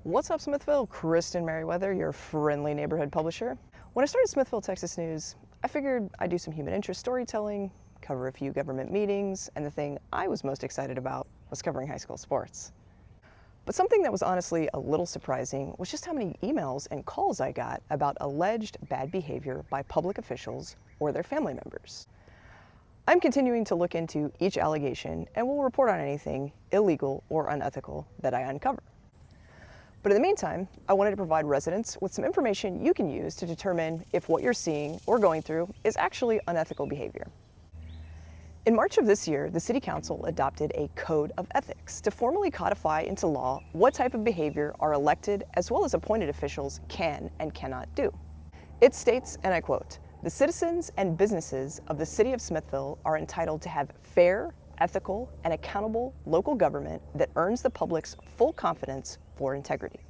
What's up, Smithville? Kristen Merriweather, your friendly neighborhood publisher. When I started Smithville, Texas News, I figured I'd do some human interest storytelling, cover a few government meetings, and the thing I was most excited about was covering high school sports. But something that was honestly a little surprising was just how many emails and calls I got about alleged bad behavior by public officials or their family members. I'm continuing to look into each allegation and will report on anything illegal or unethical that I uncover. But in the meantime, I wanted to provide residents with some information you can use to determine if what you're seeing or going through is actually unethical behavior. In March of this year, the City Council adopted a code of ethics to formally codify into law what type of behavior our elected as well as appointed officials can and cannot do. It states, and I quote, "The citizens and businesses of the City of Smithville are entitled to have fair, ethical, and accountable local government that earns the public's full confidence for integrity."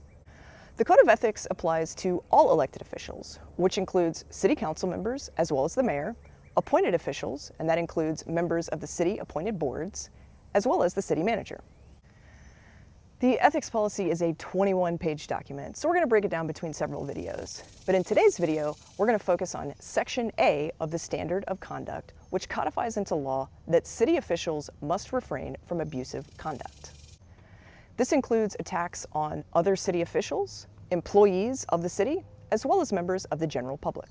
The Code of Ethics applies to all elected officials, which includes City Council members as well as the mayor, appointed officials, and that includes members of the city appointed boards, as well as the city manager. The ethics policy is a 21-page document, so we're going to break it down between several videos. But in today's video, we're going to focus on Section A of the Standard of Conduct, which codifies into law that city officials must refrain from abusive conduct. This includes attacks on other city officials, employees of the city, as well as members of the general public.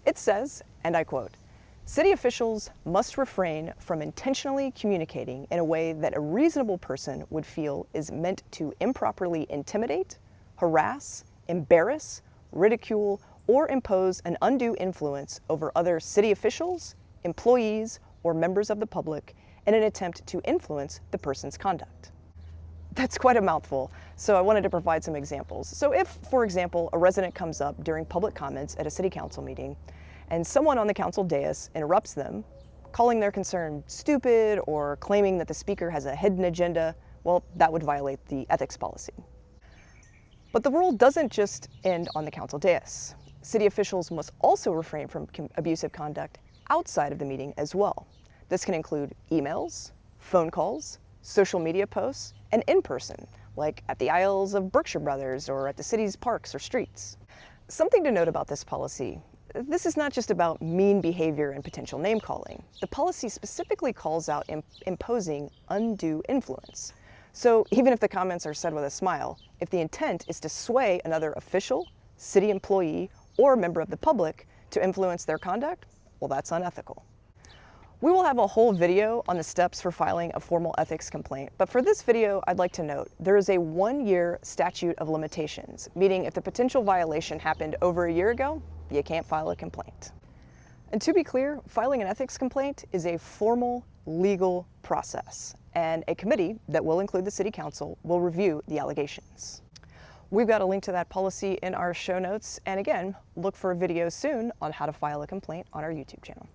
It says, and I quote, "City officials must refrain from intentionally communicating in a way that a reasonable person would feel is meant to improperly intimidate, harass, embarrass, ridicule, or impose an undue influence over other city officials, employees, or members of the public in an attempt to influence the person's conduct." That's quite a mouthful, so I wanted to provide some examples. So if, for example, a resident comes up during public comments at a city council meeting and someone on the council dais interrupts them, calling their concern stupid or claiming that the speaker has a hidden agenda, well, that would violate the ethics policy. But the rule doesn't just end on the council dais. City officials must also refrain from abusive conduct outside of the meeting as well. This can include emails, phone calls, social media posts, and in person, like at the aisles of Berkshire Brothers or at the city's parks or streets. Something to note about this policy: this is not just about mean behavior and potential name calling. The policy specifically calls out imposing undue influence. So even if the comments are said with a smile, if the intent is to sway another official, city employee, or member of the public to influence their conduct, well, that's unethical. We will have a whole video on the steps for filing a formal ethics complaint, but for this video, I'd like to note there is a 1-year statute of limitations, meaning if the potential violation happened over a year ago, you can't file a complaint. And to be clear, filing an ethics complaint is a formal legal process, and a committee that will include the City Council will review the allegations. We've got a link to that policy in our show notes, and again, look for a video soon on how to file a complaint on our YouTube channel.